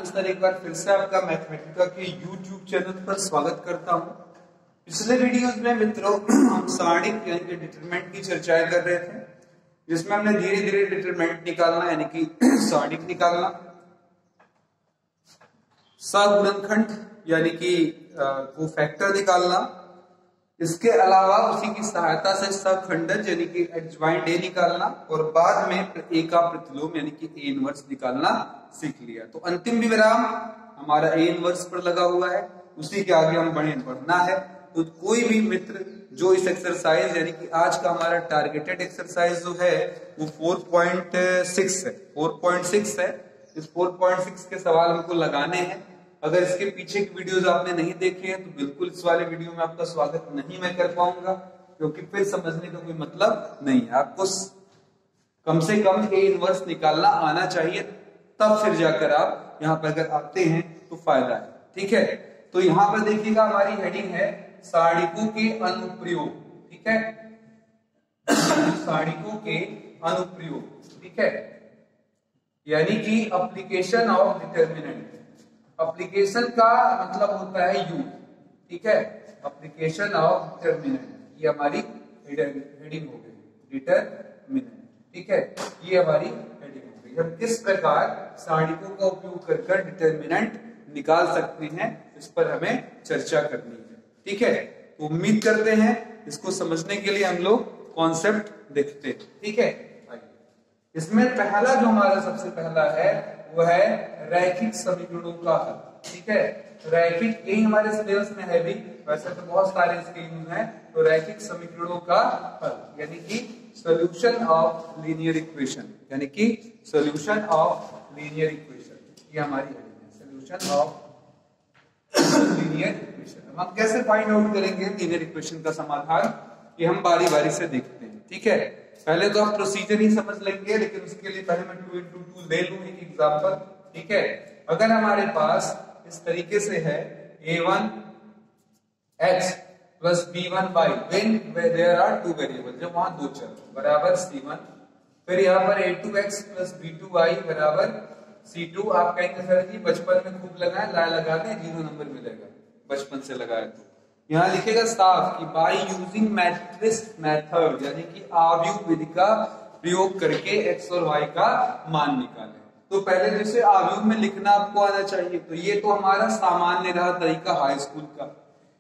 Sir एक बार फिर से आपका मैथमेटिका के YouTube चैनल पर स्वागत करता हूं। पिछले वीडियोस में मित्रों हम सारणिक यानी कि डिटरमिनेंट की चर्चाएं कर रहे थे, जिसमें हमने धीरे धीरे डिटरमिनेंट निकालना यानी कि सारणिक निकालना, सगुणनखंड यानी कि कोफैक्टर निकालना, इसके अलावा उसी की सहायता से सखंडन यानी कि एडज्वाइंट ए निकालना और बाद में ए का प्रतिलोम यानी कि ए इनवर्स निकालना सीख लिया। तो अंतिम विराम हमारा ए इनवर्स पर लगा हुआ है, उसी के आगे हम बढ़ना है। तो कोई भी मित्र जो इस एक्सरसाइज यानी कि आज का हमारा टारगेटेड एक्सरसाइज जो है वो 4.6 है, 4.6 है। इस 4.6 के सवाल हमको लगाने हैं। अगर इसके पीछे की वीडियोस आपने नहीं देखे हैं तो बिल्कुल इस वाले वीडियो में आपका स्वागत नहीं मैं कर पाऊंगा, क्योंकि फिर समझने का कोई मतलब नहीं है। आपको कम से कम ए इनवर्स निकालना आना चाहिए, तब फिर जाकर आप यहाँ पर अगर आते हैं तो फायदा है। ठीक है, तो यहाँ पर देखिएगा हमारी हेडिंग है सारणिकों के अनुप्रयोग। ठीक है, सारणिकों के अनुप्रयोग। ठीक है, यानी कि एप्लीकेशन ऑफ डिटरमिनेंट। एप्लीकेशन का मतलब होता है यूज। ठीक है, एप्लीकेशन ऑफ डिटरमिनेंट, ये हमारी हेडिंग हो गई डिटरमिनेंट। ठीक है, ये हमारी हेडिंग हो गई। हम किस प्रकार सारणिकों का उपयोग कर डिटरमिनेंट निकाल सकते हैं, इस पर हमें चर्चा करनी है। ठीक है, तो उम्मीद करते हैं इसको समझने के लिए हम लोग कॉन्सेप्ट देखते हैं। ठीक है, इसमें पहला जो हमारा सबसे पहला है वो है रैखिक समीकरणों का हल। ठीक है, रैखिक, यही हमारे सिलेबस में है भी, वैसे तो बहुत सारे इसके यूज हैं। तो रैखिक समीकरणों का हल यानी कि सॉल्यूशन ऑफ लीनियर इक्वेशन, यानी कि सॉल्यूशन ऑफ लीनियर इक्वेशन, ये हमारी है सॉल्यूशन ऑफ लीनियर इक्वेशन। हम कैसे फाइंड आउट करेंगे लीनियर इक्वेशन का समाधान, ये हम बारी बारी से देखते हैं। ठीक है, पहले तो आप प्रोसीजर ही समझ लेंगे, लेकिन उसके लिए पहले मैं 2x2 ले लूं एक एग्जांपल। ठीक है, अगर हमारे पास इस तरीके से है a1 x plus b1 y when there are two variable, जब वहां दो चर बराबर c1, फिर यहाँ पर a2x प्लस b2y बराबर c2। आप कहेंगे सर जी बचपन में खूब लगाए, ला लगा दें 0 नंबर मिलेगा, बचपन से लगाए तो यहाँ लिखेगा साफ कि बाय यूजिंग मैट्रिक्स मेथड, यानी कि आव्यूह विधि का प्रयोग करके x और y का मान निकालें। तो पहले जैसे आव्यूह में लिखना आपको आना चाहिए, तो ये तो हमारा सामान्य रहा तरीका हाई स्कूल का।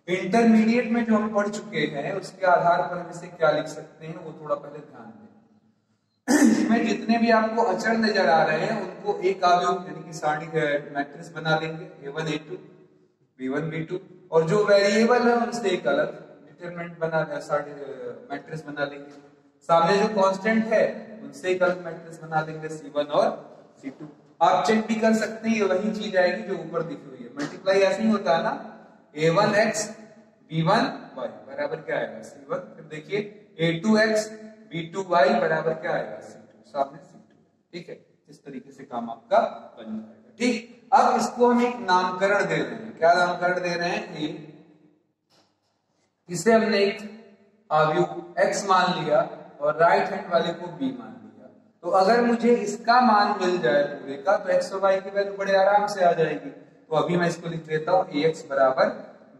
इंटरमीडिएट में जो हम पढ़ चुके हैं उसके आधार पर हम इसे क्या लिख सकते हैं वो थोड़ा पहले ध्यान दें। इसमें जितने भी आपको अचर नजर आ रहे हैं उनको एक आव्यूह यानी कि सारणिक मैट्रिक्स बना लेंगे, a1 a2 b1 b2, और जो वेरिएबल है उनसे एक अलग डिटरमिनेंट बना मैट्रिक्स बना लेंगे। सामने जो कांस्टेंट है उनसे एक अलग मैट्रिक्स बना लेंगे c1 और c2। आप चेक भी कर सकते हैं, ये वही चीज आएगी जो ऊपर दिखी हुई है। मल्टीप्लाई ऐसे ही होता है ना, a1x b1y बराबर क्या आएगा c1, फिर देखिए a2x b2y बराबर क्या आएगा c2, सामने c2। ठीक है, इस तरीके से काम आपका बन जाएगा। ठीक, अब इसको हम एक नामकरण दे रहे हैं। क्या नामकरण दे रहे हैं? ए, इसे हमने एक आव्यूह x मान लिया और राइट हैंड वाले को b मान लिया। तो अगर मुझे इसका मान मिल जाए पूरे का, तो x और y की वैल्यू बड़े आराम से आ जाएगी। तो अभी मैं इसको लिख देता हूं ax बराबर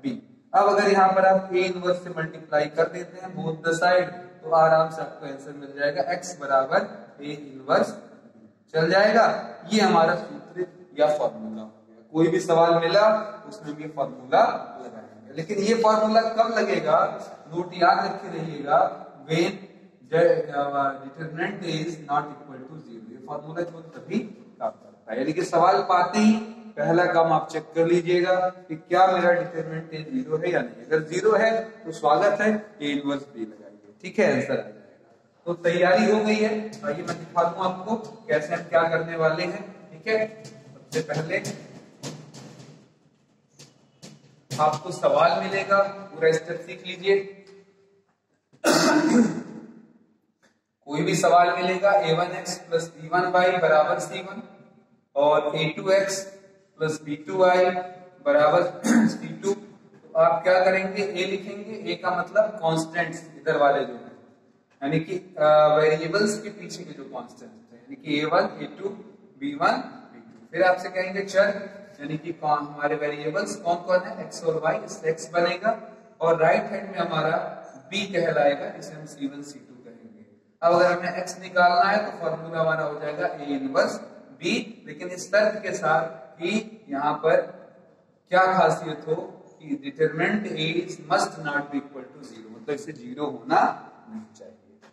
b। अब अगर यहाँ पर आप a इनवर्स से मल्टीप्लाई कर देते हैं बोथ द साइड, तो आराम से आपको आंसर मिल जाएगा x बराबर a इनवर्स चल जाएगा। ये हमारा सूत्र या फॉर्मूला हो गया। कोई भी सवाल मिला उसमें ये फॉर्मूला लगाएंगे, लेकिन ये फॉर्मूला कब लगेगा, नोट याद रखे रहिएगा, when determinant is not equal to 0। ये फॉर्मूला केवल तभी काम करता है, यानी कि सवाल पाते ही पहला काम आप चेक कर लीजिएगा कि क्या मेरा डिटरमिनेंट 0 है या नहीं। अगर 0 है तो स्वागत है, ए इनवर्स बी लगाइए। ठीक है, आंसर आ जाएगा। तो तैयारी हो गई है, आइए मैं दिखा दूं आपको कैसे हम क्या करने वाले हैं। ठीक है, सबसे पहले आपको सवाल मिलेगा, पूरा स्टेप सीख लीजिए। कोई भी सवाल मिलेगा, a1x प्लस b1y बराबर c1 और a2x प्लस b2y बराबर c2। तो आप क्या करेंगे, a लिखेंगे, a का मतलब कॉन्स्टेंट्स इधर वाले जो है, यानी कि वेरिएबल्स के पीछे के जो कॉन्स्टेंट्स है, यानी कि a1 a2 b1 b2। फिर आपसे कहेंगे चर, यानी कि हमारे वेरिएबल्स कौन कौन है, एक्स और वाई, इससे एक्स बनेगा और राइट हैंड में हमारा बी कहलाएगा, जिसे हम C1 C2 कहेंगे। अब अगर हमें एक्स निकालना है तो फॉर्मूला हमारा हो जाएगा A इनवर्स B, लेकिन इस तर्क के साथ कि यहाँ पर क्या खासियत हो कि determinant A must not be equal to 0, मतलब इसे 0 होना नहीं चाहिए।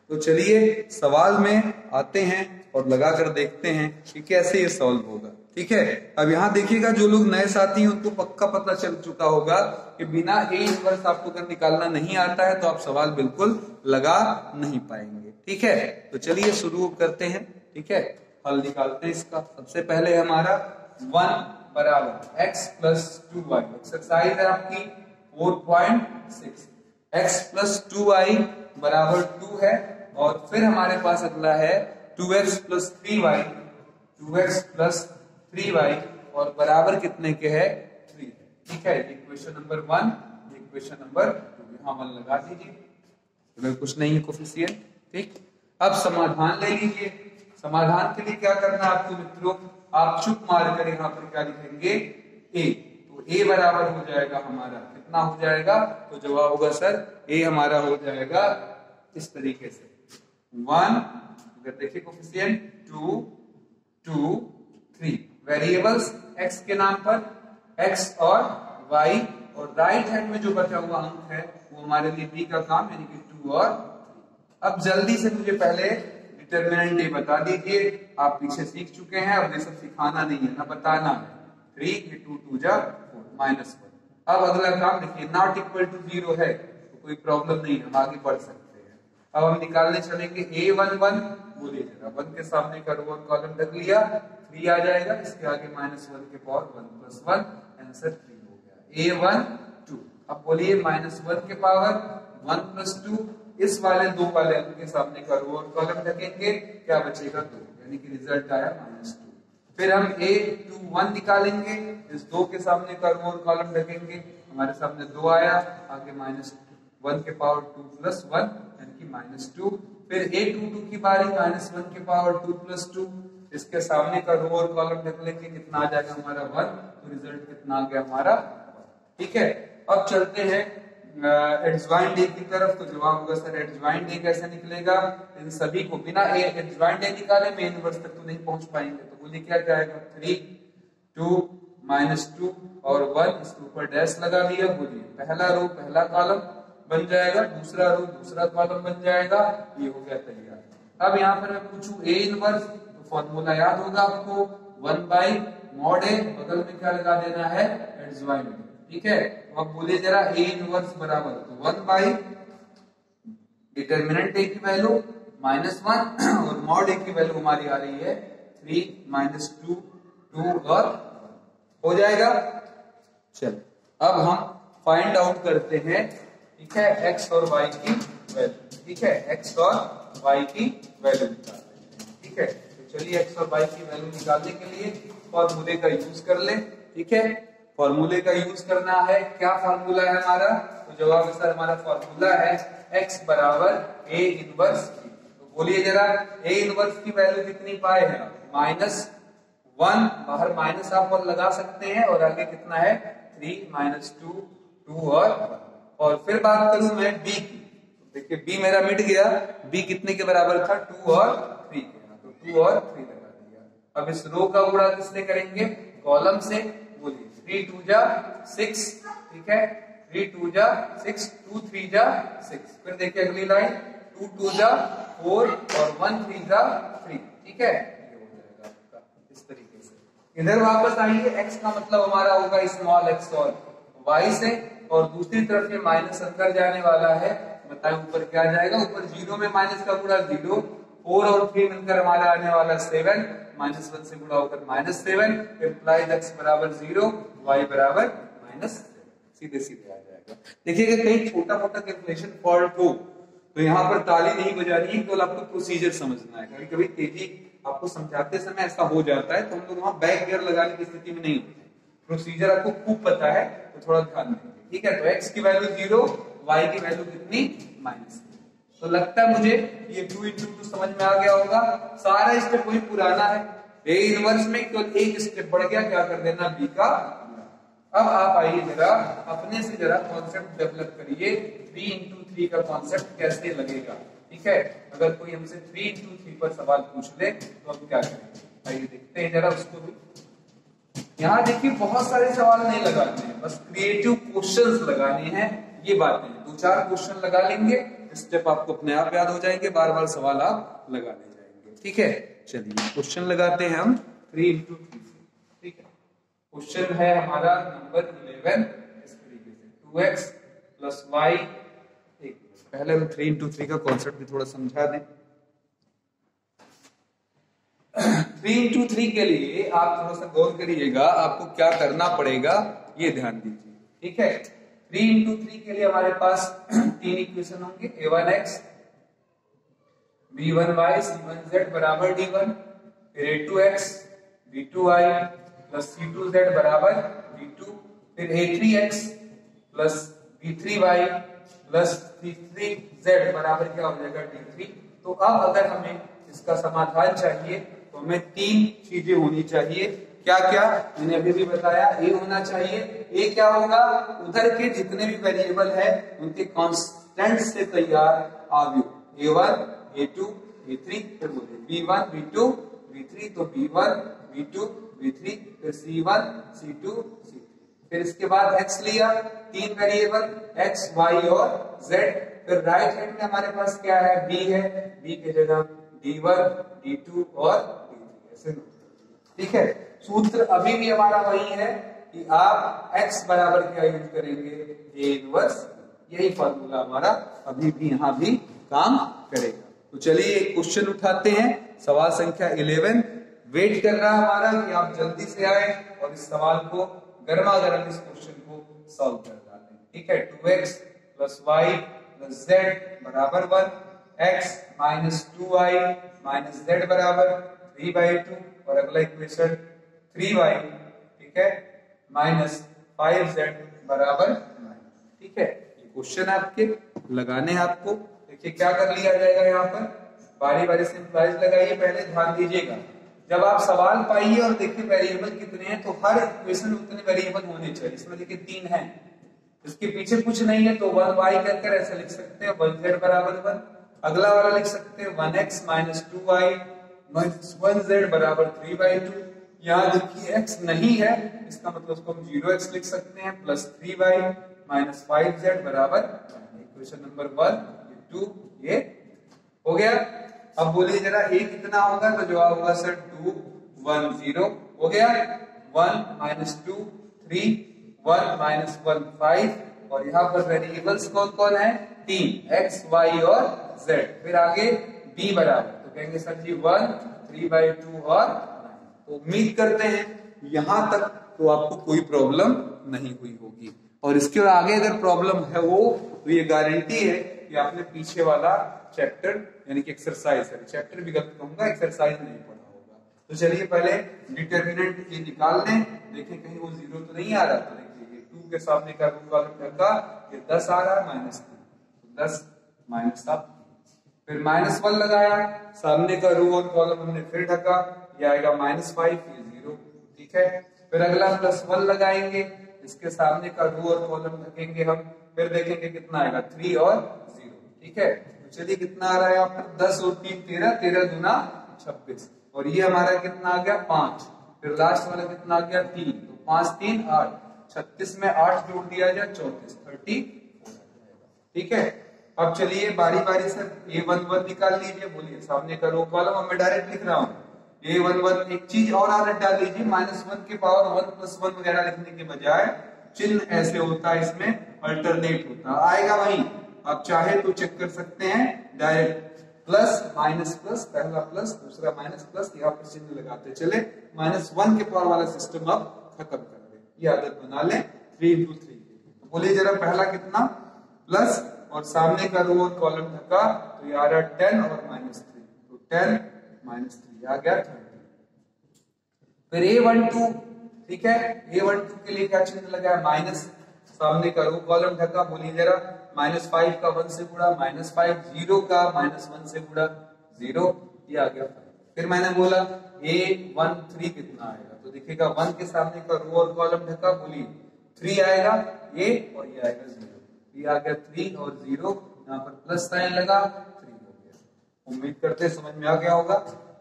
तो चलिए सवाल में आते हैं और लगाकर देखते हैं कि कैसे ये सॉल्व होगा। ठीक है, अब यहाँ देखिएगा जो लोग नए साथी हैं उनको पक्का पता चल चुका होगा कि बिना A इनवर्स आपको अगर निकालना नहीं आता है तो आप सवाल बिल्कुल लगा नहीं पाएंगे। ठीक है, तो चलिए शुरू करते हैं। ठीक है, हल निकालते हैं इसका। सबसे पहले हमारा 1 बराबर x प्लस 2y, एक्सरसाइज है आपकी 4.6, x प्लस 2y बराबर 2 है और फिर हमारे पास अगला है 2x plus 3y, 2x plus 3y और बराबर कितने के है 3। ठीक है, ये क्वेश्चन नंबर 1, ये क्वेश्चन नंबर 2, यहाँ मन लगा दीजिए, अगर कुछ नहीं है कोफिशिएंट। ठीक, अब समाधान ले लीजिए। समाधान के लिए क्या करना है आपको मित्रों, आप चुप मार कर यहाँ पर क्या लिखेंगे a, तो a बराबर हो जाएगा हमारा कितना हो जाएगा, तो जवाब होगा सर a हमारा हो जाएगा इस तरीके से 1, अगर देखिए कोफिशिएंट 2, 2, 3, वेरिएबल्स x के नाम पर x और y, और राइट हैंड में जो बचा हुआ अंक है वो हमारे लिए b का काम, यानी कि 2 और 3। अब जल्दी से मुझे पहले डिटरमिनेंट ये बता दीजिए, आप पीछे सीख चुके हैं, अब ये सब सिखाना नहीं है ना बताना है। 3 के 2 2 जा 4 -1। अब अगला काम देखिए, नॉट इक्वल टू 0 है तो कोई प्रॉब्लम नहीं, हम आगे बढ़ सकते हैं। अब हम निकालने चलेंगे A11, बोलिए जरा 1 के सामने का रो और कॉलम रख लिया, 3 आ जाएगा, इसके आगे -1 के पावर 1 + 1, आंसर 3 हो गया। A12, अब बोलिए -1 के पावर 1 + 2, इस वाले 2 वाले अंक के सामने का रो और कॉलम रखेंगे, क्या बचेगा 2, यानी कि रिजल्ट आया -2। फिर हम A21 निकालेंगे, इस 2 के सामने का रो और कॉलम रखेंगे, हमारे सामने 2 आया, आगे -1 के पावर 2 + 1 यानी कि -2। फिर A22 की बारी, -1 के पावर 2 + 2, इसके सामने का रो और कॉलम रख लेंगे, कितना आ जाएगा हमारा 1, तो रिजल्ट कितना आ गया हमारा 1। ठीक है, अब चलते हैं एडज्वाइंट ए की तरफ, तो जवाब होगा सर एडज्वाइंट ए कैसे निकलेगा, इन सभी को बिना एडज्वाइंट ए निकाले मेन इनवर्स तक तो नहीं पहुंच पाएंगे, तो बोलिए क्या जाएगा 3, 2, -2 और 1, इसके ऊपर डैश लगा दिया, बोलिए पहला रो पहला कॉलम बन जाएगा, दूसरा रो दूसरा कॉलम बन जाएगा, ये हो गया तैयार। अब यहाँ पर मैं पूछूं ए इनवर्स, तो फॉर्मूला याद होगा आपको 1/mod a, बगल में क्या लगा देना है एडज्वाइंट। ठीक है, अब बोलिए जरा A इनवर्स बराबर, तो 1/, डिटरमिनेंट A की वैल्यू -1 और मॉड A की वैल्यू हमारी आ रही है 3, -2, 2 और 1 हो जाएगा। चल अब हम फाइंड आउट करते हैं, ठीक है, x और y की वैल्यू। ठीक है, x और y की वैल्यू निकालते हैं। ठीक है, तो चलिए x और y की वैल्यू निकालने के लिए फॉर्मूले का यूज कर ले। ठीक है, फॉर्मूले का यूज करना है, क्या फॉर्मूला है हमारा, तो जवाब है सर हमारा फॉर्मूला है x बराबर A इनवर्स। तो बोलिए जरा A इनवर्स की वैल्यू कितनी पाए हैं, -1, बाहर माइनस आप और लगा सकते हैं, और आगे कितना है 3, -2, 2 और 1। और फिर बात करूं मैं B की, तो देखिए B मेरा मिट गया, B कितने के बराबर था 2 और 3 के, तो 2 और 3 लगा दिया। अब इस रो का गुणा किससे करेंगे, कॉलम से, बोलिए 3 2 जा 6, ठीक है, 3 2 जा 6, 2 3 जा 6। फिर देखिए अगली लाइन 2 2 जा 4 और 1 3 जा 3। ठीक है, ये हो जाएगा आपका इस तरीके से। इधर वापस आइए, x का मतलब हमारा होगा स्मॉल x और y से, और दूसरी तरफ ये माइनस अंदर जाने वाला है, बताएं ऊपर क्या जाएगा, ऊपर 0 में माइनस का गुणा 0, 4 और 3 मिलकर हमारा आने वाला 7, -1 से गुणा होकर -7, इम्प्लाइज x बराबर 0, y बराबर -7, सीधे सीधे आ जाएगा। देखिए कहीं छोटा मोटा कैलकुलेशन फॉल्ट हो तो यहाँ पर ताली नहीं बजानी है, केवल आपको प्रोसीजर समझना है। कभी कभी तेजी आपको समझाते समय ऐसा हो जाता है, तो हम लोग वहां बैक गियर लगाने की स्थिति में नहीं होते, प्रोसीजर आपको खूब पता है, तो थोड़ा ध्यान देंगे। ठीक है, तो x की वैल्यू 0, y की वैल्यू कितनी -3। तो लगता है मुझे ये 2 × 2 समझ में आ गया होगा। सारा स्टेप वही पुराना है, ए इनवर्स में केवल एक स्टेप बढ़ गया, क्या कर देना, बी का। अब आप आइए जरा अपने से जरा कॉन्सेप्ट डेवलप करिए, 3x3 का कॉन्सेप्ट कैसे लगेगा। ठीक है, अगर कोई हमसे 3x3 पर सवाल पूछ ले तो हम क्या करेंगे, आइए देखते हैं जरा उसको भी। यहाँ देखिए बहुत सारे सवाल नहीं लगाते हैं, बस क्रिएटिव क्वेश्चंस लगाने हैं, ये बात है। 2-4 क्वेश्चन लगा लेंगे, स्टेप आपको अपने आप याद हो जाएंगे, बार बार सवाल आप लगाने जाएंगे। ठीक है, चलिए क्वेश्चन लगाते हैं हम 3x3 से। ठीक है, क्वेश्चन है हमारा नंबर 11 इस तरीके से, 2x + y। पहले हम 3x3 का कॉन्सेप्ट भी थोड़ा समझा दें। 3x3 के लिए आप थोड़ा सा गौर करिएगा, आपको क्या करना पड़ेगा ये ध्यान दीजिए। ठीक है, 3x3 के लिए हमारे पास 3 इक्वेशन होंगे, a1x b1y c1z बराबर d1, फिर a2x b2y + c2z बराबर d2, फिर a3x + b3y + c3z बराबर क्या हो जाएगा, d3। तो अब अगर हमें इसका समाधान चाहिए तो हमें 3 चीजें होनी चाहिए। क्या क्या, मैंने अभी भी बताया, ए होना चाहिए। ए क्या होगा, उधर के जितने भी वेरिएबल है उनके कांस्टेंट से तैयार अवयव, a1 a2 a3, फिर बोले b1 b2 b3, तो b1 b2 b3, फिर c1 c2 c3, फिर इसके बाद x लिया, 3 वेरिएबल x y और z, फिर राइट हैंड में हमारे पास क्या है, b है, b की जगह d1 d2 और d3 ऐसे। ठीक है, सूत्र अभी भी हमारा वही है कि आप x बराबर क्या यूज करेंगे, a इनवर्स, यही फॉर्मूला हमारा अभी भी यहां भी काम करेगा। तो चलिए एक क्वेश्चन उठाते हैं, सवाल संख्या 11 वेट कर रहा है हमारा कि आप जल्दी से आए और इस सवाल को गर्मा गर्म इस क्वेश्चन को सॉल्व कर डालें। ठीक है, 2x + y + z बराबर 1, x - 2y - z बराबर 3/2, और अगला इक्वेशन 3y, ठीक है, -5z बराबर 9। ठीक है, ये क्वेश्चन आपके लगाने हैं आपको। देखिए क्या कर लिया जाएगा, यहाँ पर बारी बारी से इम्प्लाइज लगाइए, पहले ध्यान दीजिएगा। जब आप सवाल पाइए और देखिए वेरिएबल कितने हैं, तो हर इक्वेशन में उतने वेरिएबल होने चाहिए। इसमें देखिए 3 हैं, इसके पीछे कुछ नहीं है, तो 1y कहकर ऐसे लिख सकते हैं, 1z बराबर 1। अगला वाला लिख सकते हैं 1x - 2y - 1z बराबर 3/2। यहाँ देखिए x नहीं है, इसका मतलब उसको हम 0x लिख सकते हैं, प्लस 3y - 5z बराबर। इक्वेशन नंबर 1, ये 2, ये हो गया। अब बोलिए जरा a कितना होगा, तो जवाब होगा सर 2 1 0 हो गया। 1 - 2 3, 1 - 1 5, और यहाँ पर वेरिएबल्स कौन कौन है, 3 x y और z। फिर आगे b बराबर, तो कहेंगे सर जी 1 3/2 और 9। तो उम्मीद करते हैं यहां तक तो आपको कोई प्रॉब्लम नहीं हुई होगी, और इसके आगे अगर प्रॉब्लम है वो, तो ये गारंटी है कि आपने पीछे वाला चैप्टर यानी कि एक्सरसाइज है, चैप्टर भी गलत कहूंगा, एक्सरसाइज नहीं पढ़ा होगा। तो चलिए पहले डिटर्मिनेंट ये निकाल लें, देखें कहीं वो 0 तो नहीं आ रहा। तो देखिए ये 2 के सामने का रो कॉलम ढका, ये 10 आ रहा है, -3, तो 10 - 7। फिर -1 लगाया, सामने का रो और कॉलम हमने फिर ढका, ये आएगा -5, ये 0। ठीक है, फिर अगला +1 लगाएंगे, इसके सामने का रो और कॉलम ढकेंगे हम, फिर देखेंगे कितना आएगा, 3 और 0। ठीक है, तो चलिए कितना आ रहा है यहाँ पर, 10 और 3 13, 13 दूना 26, और ये हमारा कितना आ गया 5। फिर लास्ट वाला कितना आ गया 3, तो 5 3 8, 36 में 8 जोड़ दिया जाए 34, 34। ठीक है, अब चलिए बारी बारी से a11 निकाल लीजिए। बोलिए सामने का रो कॉलम, अब मैं डायरेक्ट लिख रहा हूँ a11। एक चीज और आदत डाल लीजिए, -1 के पावर 1 + 1 वगैरह लिखने के बजाय चिन्ह ऐसे होता है, इसमें अल्टरनेट होता आएगा वही। आप चाहे तो चेक कर सकते हैं डायरेक्ट, प्लस माइनस प्लस, पहला प्लस दूसरा माइनस प्लस, यहाँ पर चिन्ह लगाते चले। -1 के पावर वाला सिस्टम अब खत्म कर दे, ये आदत बना ले 3x3। तो बोलिए जरा पहला कितना, प्लस, और सामने का रो और कॉलम ढका, तो ये आ रहा 10 और -3, तो 10 - 3 आ गया 30। फिर a12, ठीक है, a12 के लिए क्या चिन्ह लगा है, माइनस, सामने का रो कॉलम ढका। बोलिए जरा -5 का 1 से गुणा, -5 0 का -1 से गुणा 0, ये आ गया 5। फिर मैंने बोला A13 कितना आएगा, तो देखिएगा 1 के सामने का रो और कॉलम ढका, बोलिए 3 आएगा ये और ये आएगा 0, ये आ गया 3 और 0, यहाँ पर प्लस साइन लगा 3 हो गया। उम्मीद करते हैं समझ में आ गया होगा।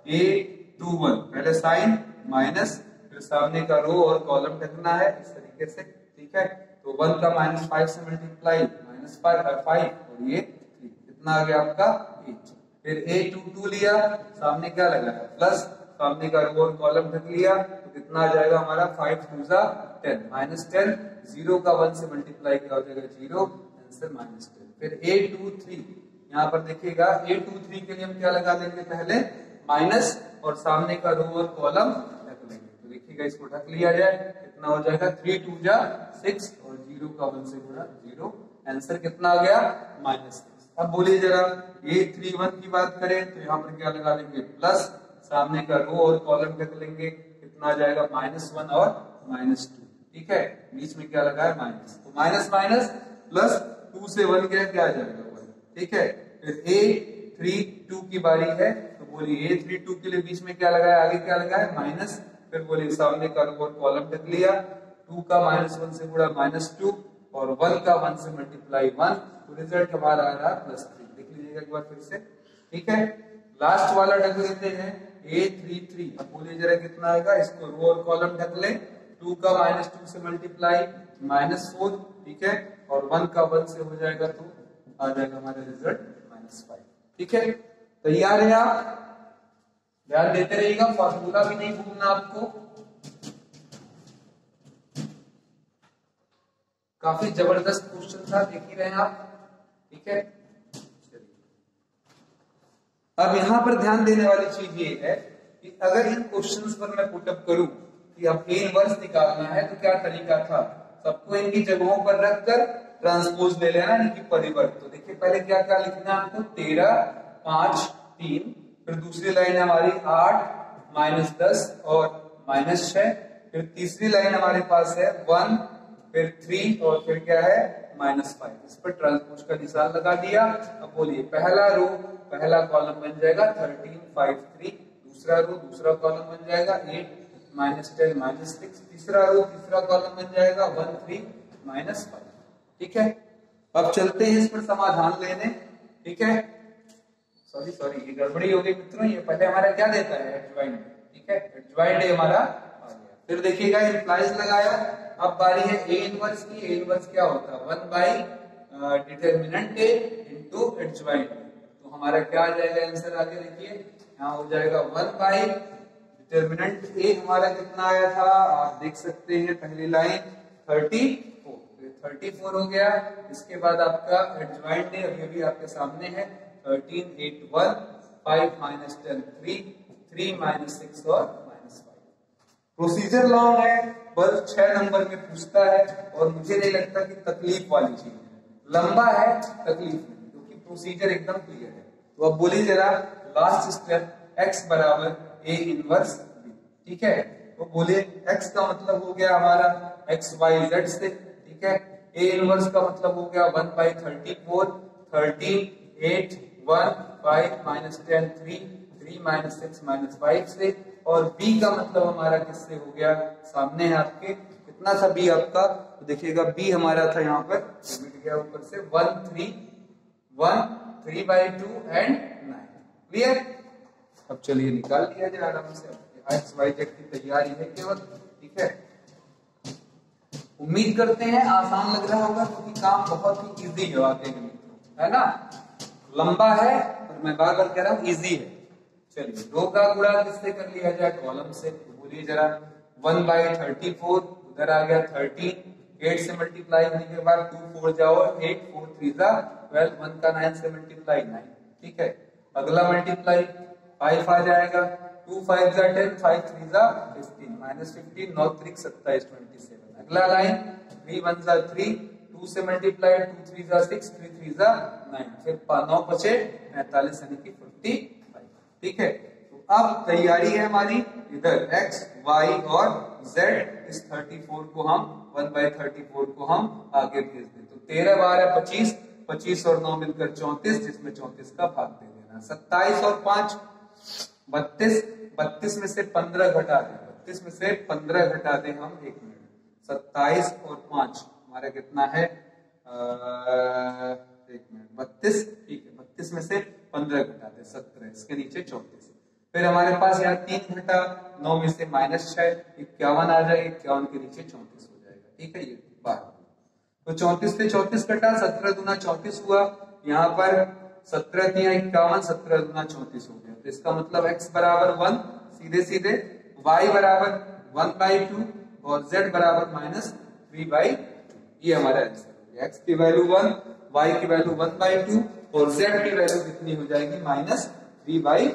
A21 पहले साइन माइनस, फिर सामने का रो और कॉलम ढकना है इस तरीके से, ठीक है। तो 1 का -5 से मल्टीप्लाई -5 और ये 3 कितना आ गया आपका 8। फिर A22 लिया, सामने क्या लगाया प्लस, सामने का रो और कॉलम ढक लिया, तो कितना आ जाएगा हमारा 5 2 जा 10 -10, 0 का 1 से मल्टीप्लाई क्या हो जाएगा 0, आंसर -10। फिर A23 यहाँ पर देखिएगा, A23 के लिए हम क्या लगा लेंगे पहले माइनस, और सामने का रो और कॉलम ढक लेंगे, तो देखिएगा इसको ढक लिया जाए, कितना हो जाएगा 3 2 जा 6 और 0 का 1 से गुणा 0, आंसर कितना आ गया -6। अब बोलिए जरा A31 की बात करें तो यहाँ पर क्या लगा लेंगे प्लस, सामने का रो और कॉलम ढक लेंगे, कितना आ जाएगा -1 और -2, ठीक है, बीच में क्या लगा है माइनस, तो माइनस माइनस प्लस 2 से 1 गया, क्या आ जाएगा 1, ठीक है। फिर A32 की बारी है, तो बोलिए A32 के लिए बीच में क्या लगा है, आगे क्या लगा है माइनस, फिर बोलिए सामने का रो और कॉलम ढक लिया, 2 का -1 से गुणा -2 और 1 का 1 से मल्टीप्लाई 1, तो रिजल्ट हमारा आ रहा है +3। देख लीजिएगा एक बार फिर से, ठीक है। लास्ट वाला ढक लेते हैं A33, अब बोलिए जरा कितना आएगा, इसको रो और कॉलम ढक ले, 2 का -2 से मल्टीप्लाई -4, ठीक है, और 1 का 1 से हो जाएगा तो आ जाएगा हमारा रिजल्ट -5, ठीक है। तैयार है आप, ध्यान देते रहिएगा, फॉर्मूला भी नहीं भूलना आपको। काफी जबरदस्त क्वेश्चन था, देख ही रहे हैं आप, ठीक है। अब यहां पर ध्यान देने वाली चीज ये है कि अगर इन क्वेश्चंस पर मैं पुटअप करूं कि अब A इनवर्स निकालना है, तो क्या तरीका था, सबको इनकी जगहों पर रखकर ट्रांसपोज ले लेना, इनकी परिवर्त। तो देखिए पहले क्या क्या लिखना है आपको, 13 5 3, फिर दूसरी लाइन हमारी 8 -10 और -6, फिर तीसरी लाइन हमारे पास है 1, फिर 3 और फिर क्या है -5, इस पर ट्रांसपोज का निशान लगा दिया। अब बोलिए पहला रो पहला कॉलम बन जाएगा 13 5 3, दूसरा रो दूसरा कॉलम बन जाएगा 8 -10 -6, तीसरा रो तीसरा कॉलम बन जाएगा 1 3 -5, ठीक है। अब चलते हैं इस पर समाधान लेने, ठीक है। सॉरी ये गड़बड़ी हो गई मित्रों, ये पहले हमारा क्या देता है एडजॉइंट, ठीक है, एडजॉइंट हमारा आ गया। फिर देखिएगा इंप्लाइज लगाया, अब बारी है A इनवर्स की। A इनवर्स क्या होता है, 1 by determinant A into adjoint, तो हमारा क्या आ जाएगा आंसर, आगे देखिए यहाँ हो जाएगा 1 बाई डिटर्मिनेंट A हमारा कितना आया था, आप देख सकते हैं पहली लाइन 34, 34 हो गया। इसके बाद आपका एडजॉइंट A अभी आपके सामने है 13 8 1 5 -10 3 3 -6 और -5। प्रोसीजर लॉन्ग है, बस 6 नंबर में पूछता है, और मुझे नहीं लगता कि तकलीफ वाली चीज है, लंबा है तकलीफ नहीं, क्योंकि प्रोसीजर एकदम क्लियर है। तो अब बोलिए जरा लास्ट स्टेप, x बराबर A इनवर्स B, ठीक है। तो बोलिए x का मतलब हो गया हमारा x y z से, ठीक है। A इनवर्स का मतलब हो गया 1 बाई 34 13 8 1 5 -10 3 3 -6 -5 से, और B का मतलब हमारा किससे हो गया, सामने है आपके, कितना था B आपका, तो देखिएगा B हमारा था यहाँ पर मिट गया ऊपर से 1 3 1 3 बाई 2 एंड 9, क्लियर। अब चलिए निकाल लिया जाए आराम से, एक्स वाई जेड की तैयारी है केवल, ठीक है। उम्मीद करते हैं आसान लग रहा होगा, क्योंकि काम बहुत ही इजी है वाकई में, है ना, लंबा है और मैं बार बार कह रहा हूं इजी है। चलिए रो का गुणा किससे कर लिया जाए, कॉलम से, तो बोलिए जरा 1 बाई 34, उधर आ गया 13, 8 से मल्टीप्लाई होने के बाद 2 4 जाओ 8 4 3 जा 12, 1 का 9 से मल्टीप्लाई 9, ठीक है। अगला मल्टीप्लाई 5 आ जाएगा, 2 5 जा 10 5 3 जा 15 -15 9 3 27 27। अगला लाइन 3 1 जा 3, 2 से मल्टीप्लाई 2 3 जा 6 3 3 जा 9, फिर 9 बचे 45 यानी कि 45, ठीक है। तो अब तैयारी है हमारी, इधर x y और z, इस 34 को हम 1 बाई 34 को हम आगे भेज दें, तो 13 12 25, 25 और 9 मिलकर 34, जिसमें 34 का भाग दे देना, 27 और 5 32 में से 15 घटा दें, 32 में से 15 घटा दें हम, 1 मिनट, 27 और 5 हमारा कितना है, 1 मिनट, 32, ठीक है, 32 में से 15 घटा दें 17, इसके नीचे 34, फिर हमारे पास यहाँ 3 घटा, 9 में से -6, 51 आ जाएगा, 51 के नीचे 34 हो जाएगा, ठीक है, ये 12, तो 34 से 34 घटा, 17 दूना 34 हुआ, यहाँ पर 17 दिया 51, 17 दूना 34 हो गया, तो इसका मतलब x बराबर 1, सीधे सीधे y बराबर 1/2 और z बराबर -3/2, ये हमारा आंसर हो गया। x की वैल्यू 1, y की वैल्यू 1/2 और z की वैल्यू कितनी हो जाएगी, -3/2।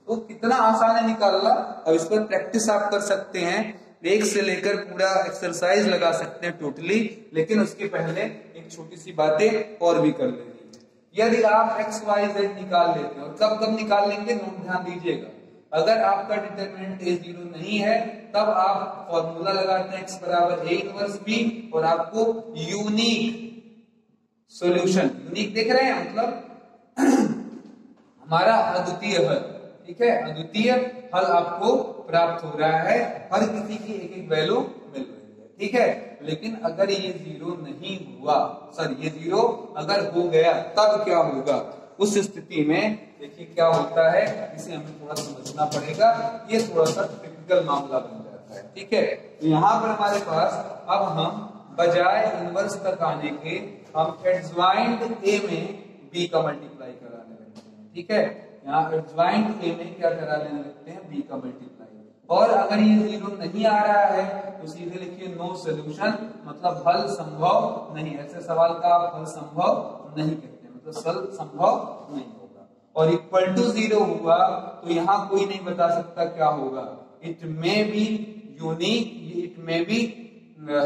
तो कितना आसान है निकालना। अब इस पर प्रैक्टिस आप कर सकते हैं, 1 से लेकर पूरा एक्सरसाइज लगा सकते हैं टोटली, लेकिन उसके पहले एक छोटी सी बातें और भी कर लेनी है। यदि आप x y z निकाल लेते हैं, और कब कब निकाल लेंगे, नोट ध्यान दीजिएगा, अगर आपका डिटरमिनेंट a0 नहीं है तब आप फॉर्मूला लगाते हैं x बराबर a इनवर्स b और आपको यूनिक सॉल्यूशन, यूनिक देख रहे हैं मतलब हमारा अद्वितीय हल, ठीक है, अद्वितीय हल आपको प्राप्त हो रहा है, हर किसी की एक एक वैल्यू मिल रही है, ठीक है। लेकिन अगर ये 0 नहीं हुआ, ये 0 अगर हो गया तब क्या होगा, उस स्थिति में देखिए क्या होता है, इसे हमें थोड़ा समझना पड़ेगा, ये थोड़ा सा टिपिकल मामला बन जाता है, ठीक है। तो यहाँ पर हमारे पास अब हम बजाय इनवर्स तक आने के हम एडज्वाइंट ए में बी का मल्टीप्लाई कराने लगते हैं, ठीक है, यहाँ एडज्वाइंट ए में क्या करा लेने लगते हैं, बी का मल्टीप्लाई, और अगर ये 0 नहीं आ रहा है तो सीधे लिखिए नो सॉल्यूशन, मतलब हल संभव नहीं, ऐसे सवाल का आप हल संभव नहीं कहते, मतलब हल संभव नहीं होगा। और इक्वल टू 0 हुआ तो यहाँ कोई नहीं बता सकता क्या होगा, it may be unique, it may be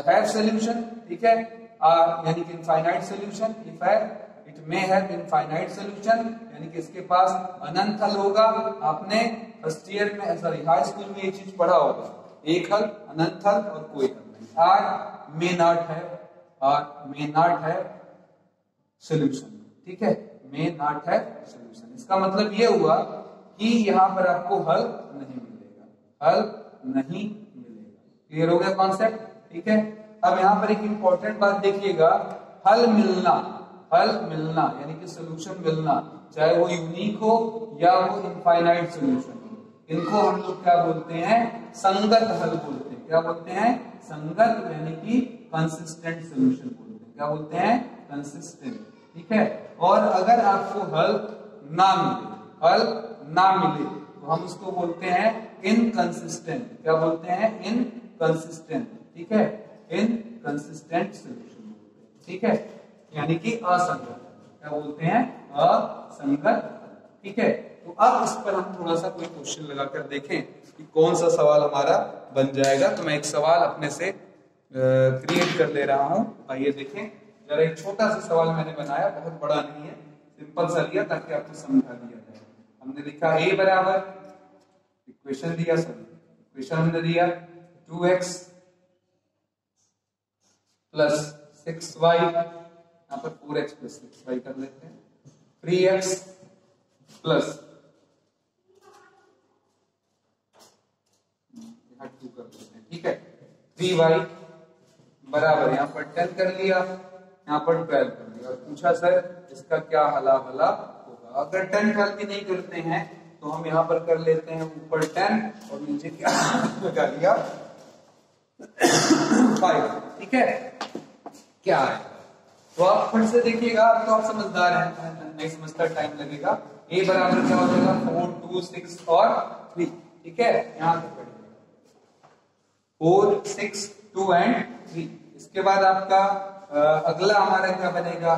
have solution, ठीक है, यानी कि infinite solution, it may have infinite solution, यानी कि इसके पास अनंत हल होगा। आपने फर्स्ट ईयर में, सॉरी हाई स्कूल में ये चीज पढ़ा होगा, एक हल, अनंत हल और कोई हल नहीं। Or may not have solution, ठीक है, मे नॉट हैव सॉल्यूशन, इसका मतलब ये हुआ कि यहाँ पर आपको हल नहीं मिलेगा, हल नहीं मिलेगा। क्लियर हो गया कॉन्सेप्ट, ठीक है। अब यहाँ पर एक इंपॉर्टेंट बात देखिएगा, हल मिलना यानी कि सॉल्यूशन मिलना, चाहे वो यूनिक हो या वो इनफाइनाइट सॉल्यूशन हो, इनको हम लोग क्या बोलते हैं, संगत हल बोलते हैं। क्या बोलते हैं, संगत, यानी कि कंसिस्टेंट सॉल्यूशन बोलते हैं। क्या बोलते हैं, कंसिस्टेंट, ठीक है। और अगर आपको हल ना मिले तो हम उसको बोलते हैं इनकंसिस्टेंट। क्या बोलते हैं, इनकंसिस्टेंट, ठीक है, इनकंसिस्टेंट सॉल्यूशन बोलते हैं, ठीक है, यानी कि असंगत। क्या बोलते हैं, असंगत, ठीक है। तो अब इस पर हम थोड़ा सा कोई क्वेश्चन लगाकर देखें कि कौन सा सवाल हमारा बन जाएगा। तो मैं एक सवाल अपने से क्रिएट कर ले रहा हूं, आइए देखें जरा। एक छोटा सा सवाल मैंने बनाया, बहुत बड़ा नहीं है, सिंपल सा लिया ताकि आपको समझा दिया जाए। हमने लिखा a बराबर, इक्वेशन दिया, इक्वेशन हमने दिया 2x प्लस 6y, यहाँ पर 4x प्लस 6y कर लेते हैं, 3x प्लस 2 कर देते हैं, ठीक है, 3y बराबर, यहाँ पर 10 कर लिया, यहाँ पर 12 कर लिया, और पूछा सर इसका क्या हला भला होगा। अगर 10 12 भी नहीं करते हैं तो हम यहाँ पर कर लेते हैं ऊपर 10 और नीचे क्या लगा लिया 5, ठीक है। क्या है, तो आप फिर से देखिएगा, अब तो आप समझदार हैं, नहीं समझता टाइम लगेगा। a बराबर क्या हो जाएगा, 4 2 6 और 3, ठीक है, यहाँ पे 4 6 2 एंड 3। इसके बाद आपका अगला हमारा क्या बनेगा,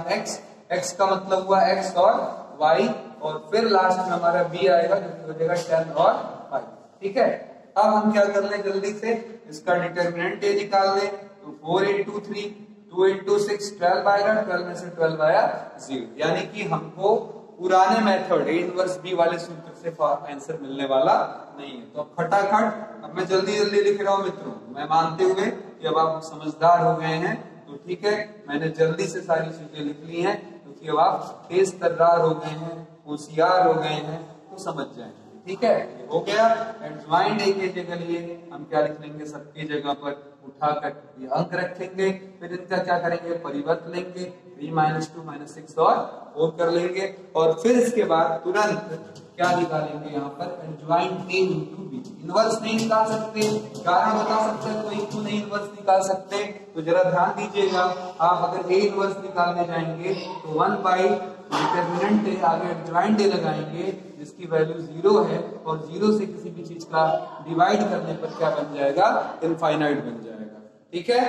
x का मतलब हुआ x और y, और फिर लास्ट में हमारा b आएगा जो कि हो जाएगा 10 और 5, ठीक है। अब हम क्या कर लें, जल्दी से इसका डिटरमिनेंट a निकाल लें। तो 4 into 3 2 into 6 12 आएगा, 12 में से 12 आया 0, यानी कि हमको पुराने मेथड a इनवर्स b वाले सूत्र से आंसर मिलने वाला नहीं है। तो खटाखट अब मैं जल्दी लिख रहा हूं मित्रों, मैं मानते हुए कि अब आप समझदार हो गए हैं, तो ठीक है, मैंने जल्दी से सारी चीजें लिख ली हैं, क्योंकि अब आप तेज तर्रार हो गए हैं, होशियार हो गए हैं, तो समझ जाएंगे। ठीक है, ये हो गया। एडज्वाइंट ए की जगह लिए हम क्या लिख लेंगे, सबकी जगह पर उठाकर ये अंक रखेंगे, फिर इनका क्या करेंगे, परिवर्त लेंगे, 3 - 2 - 6 और 4 कर लेंगे, और फिर इसके बाद तुरंत क्या निकालेंगे यहाँ पर, adjoint A into B. Inverse नहीं निकाल सकते, कारण बता सकते हैं, कोई क्यों नहीं इनवर्स निकाल सकते, तो जरा ध्यान दीजिएगा। आप अगर ए इनवर्स निकालने जाएंगे तो 1 बाई डिटरमिनेंट ए, आगे एडज्वाइंट ए लगाएंगे जिसकी वैल्यू 0 है, और 0 से किसी भी चीज का डिवाइड करने पर क्या बन जाएगा, इनफाइनाइट बन जाएगा। ठीक है,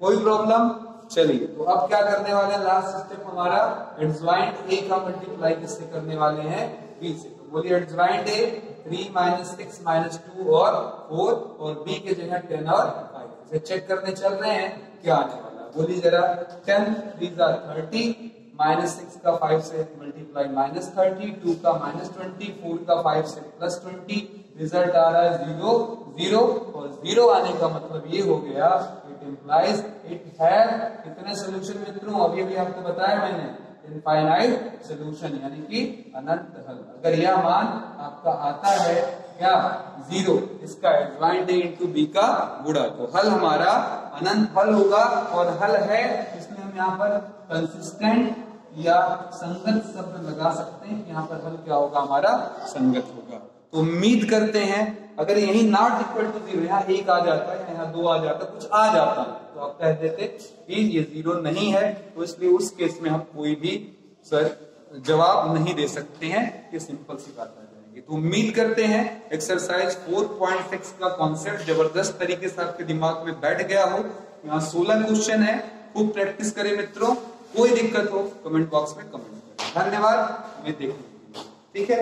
कोई प्रॉब्लम? चलिए, तो अब क्या करने वाले हैं, लास्ट स्टेप हमारा एडज्वाइंट ए का मल्टीप्लाई किससे करने वाले हैं, बी से। तो बोलिए एडज्वाइंट ए 3 - 6 - 2 और 4, और बी के जगह 10 और 5। इसे चेक करने चल रहे हैं क्या आने वाला, बोलिए जरा। 10 3 30, -6 का 5 से मल्टीप्लाई -30, 2 का -20, 4 का 5 से +20, रिजल्ट आ रहा है 0 0, और 0 आने का मतलब ये हो गया, इट इंप्लाइज इट हैज कितने सॉल्यूशन मित्रों, अभी भी आपको बताया मैंने, इनफाइनाइट सॉल्यूशन, यानी कि अनंत हल। अगर यह मान आपका आता है क्या, 0, इसका एडज्वाइंट ए इनटू बी का गुणा, तो हल हमारा अनंत हल होगा। और हल है, इसमें हम यहाँ पर कंसिस्टेंट या संगत शब्द लगा सकते हैं, यहाँ पर हल क्या होगा, हमारा संगत होगा। तो उम्मीद करते हैं, अगर यही नॉट इक्वल टू 0, यहाँ 1 आ जाता है, यहाँ 2 आ जाता, कुछ आ जाता, तो आप कह देते कि ये 0 नहीं है, तो इसलिए उस केस में हम कोई भी सर जवाब नहीं दे सकते हैं, ये सिंपल सी बात आ जाएगी। तो उम्मीद करते हैं एक्सरसाइज 4.6 का कॉन्सेप्ट जबरदस्त तरीके से आपके दिमाग में बैठ गया हो। यहाँ 16 क्वेश्चन है, खूब प्रैक्टिस करें मित्रों। कोई दिक्कत हो कमेंट बॉक्स में कमेंट करें। धन्यवाद, मैं देखूंगी। ठीक है।